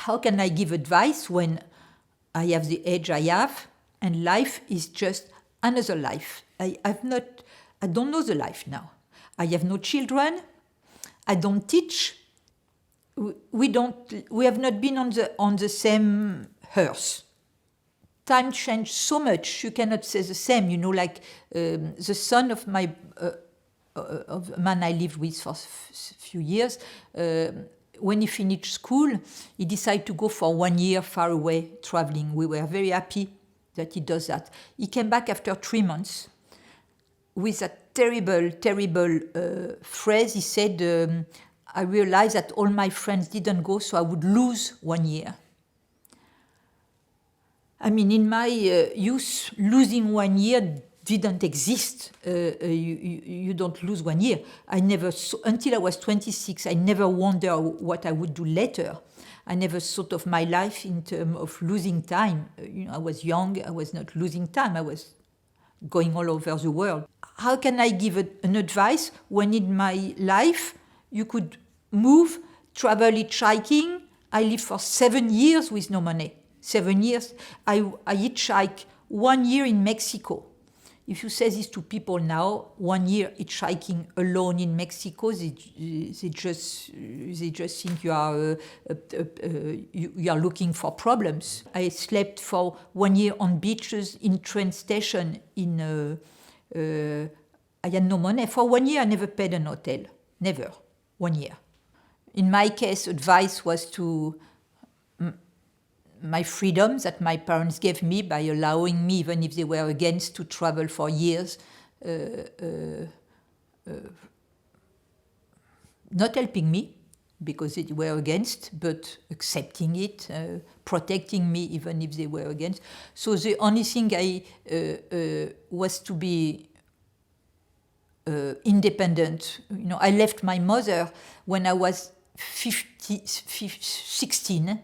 how can I give advice when I have the age I have and life is just another life? I don't know the life now. I have no children. I don't teach. We have not been on the same earth. Time changed so much. You cannot say the same. Like the son of my of a man I lived with for a few years. When he finished school, he decided to go for 1 year far away traveling. We were very happy that he does that. He came back after 3 months with a terrible phrase. He said, I realized that all my friends didn't go, so I would lose 1 year. I mean, in my youth, losing 1 year didn't exist. You don't lose 1 year. I never until I was 26, I never wondered what I would do later. I never thought of my life in terms of losing time. I was young, I was not losing time, I was going all over the world. How can I give an advice when in my life you could move, travel hitchhiking? I lived for 7 years with no money. 7 years. I hitchhiked 1 year in Mexico. If you say this to people now, 1 year hitchhiking alone in Mexico, they just think you are looking for problems. I slept for 1 year on beaches, in train station. I had no money for 1 year. I never paid an hotel, never. 1 year. In my case, advice was to my freedom that my parents gave me by allowing me, even if they were against, to travel for years, not helping me because they were against, but accepting it, protecting me even if they were against. So the only thing I was to be independent. I left my mother when I was 16,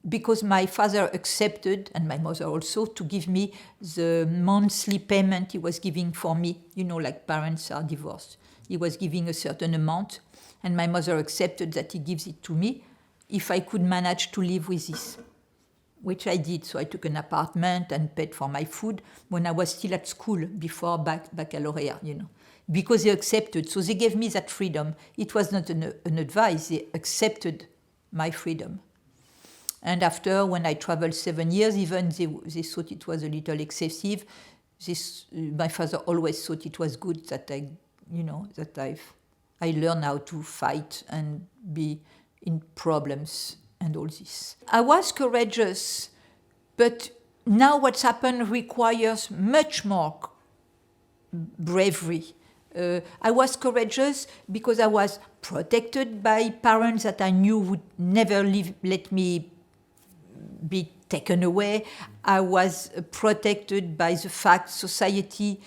because my father accepted, and my mother also, to give me the monthly payment he was giving for me. Like parents are divorced. He was giving a certain amount, and my mother accepted that he gives it to me if I could manage to live with this, which I did. So I took an apartment and paid for my food when I was still at school before baccalaureate, because they accepted. So they gave me that freedom. It was not an advice. They accepted my freedom. And after, when I traveled 7 years, even they thought it was a little excessive. My father always thought it was good that I learned how to fight and be in problems and all this. I was courageous, but now what's happened requires much more bravery. I was courageous because I was protected by parents that I knew would never let me be taken away. I was protected by the fact society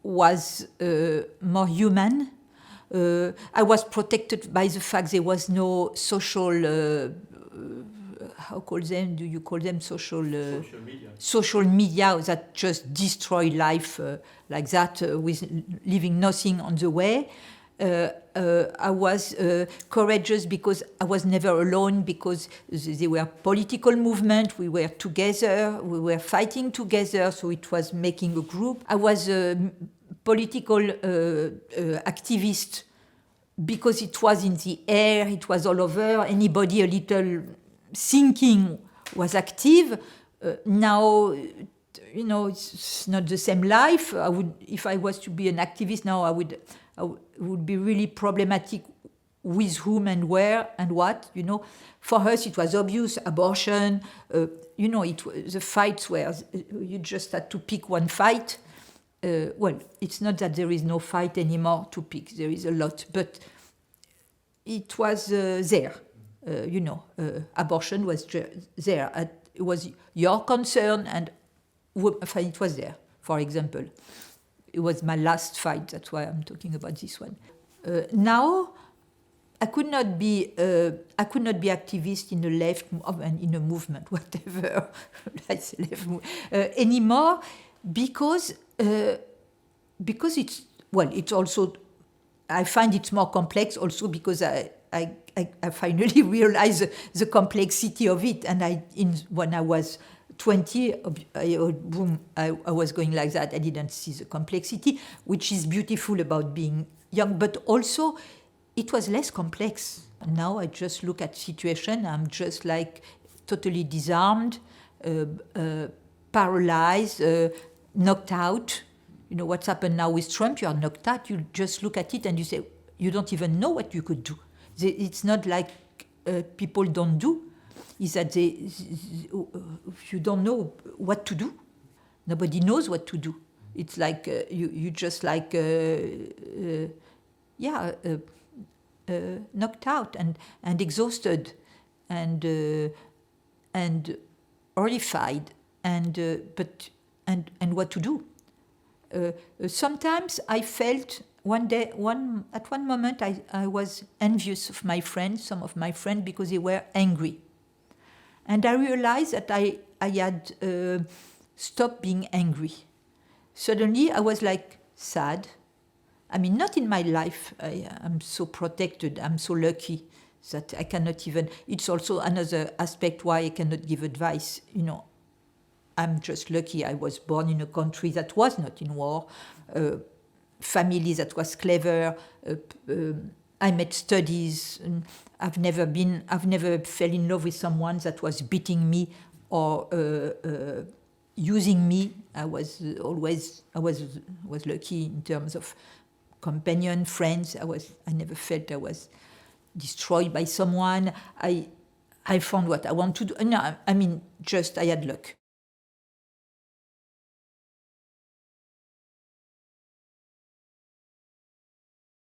was more human. I was protected by the fact there was no social, do you call them social media. Social media that just destroy life like that, with leaving nothing on the way. I was courageous because I was never alone, because there were political movement, we were together, we were fighting together, so it was making a group. I was a political activist because it was in the air, it was all over, anybody a little thinking was active. Now, it's not the same life. If I was to be an activist now, it would be really problematic with whom and where and what. For us it was obvious, abortion. The fights were, you just had to pick one fight. Well, it's not that there is no fight anymore to pick. There is a lot, but it was there. Abortion was there. It was your concern, and it was there. For example, it was my last fight. That's why I'm talking about this one. Now, I could not be activist in the left in a movement, whatever, anymore, because it's also. I find it's more complex also because I finally realized the complexity of it. And when I was 20, I was going like that. I didn't see the complexity, which is beautiful about being young, but also it was less complex. Now I just look at situation, I'm just like totally disarmed, paralyzed, knocked out. You know what's happened now with Trump, you are knocked out, you just look at it and you say, you don't even know what you could do. It's not like people don't do, is that you don't know what to do. Nobody knows what to do. It's like you just like, knocked out and exhausted and horrified and what to do. Sometimes I felt at one moment I was envious of my friends, some of my friends, because they were angry. And I realized that I had stopped being angry. Suddenly I was like sad. I mean, not in my life. I'm so protected. I'm so lucky that I cannot even... It's also another aspect why I cannot give advice. You know, I'm just lucky. I was born in a country that was not in war, family that was clever. I met studies. I've never fell in love with someone that was beating me or using me. I was lucky in terms of companion, friends. I never felt I was destroyed by someone. I found what I want to do. No, I mean, just I had luck.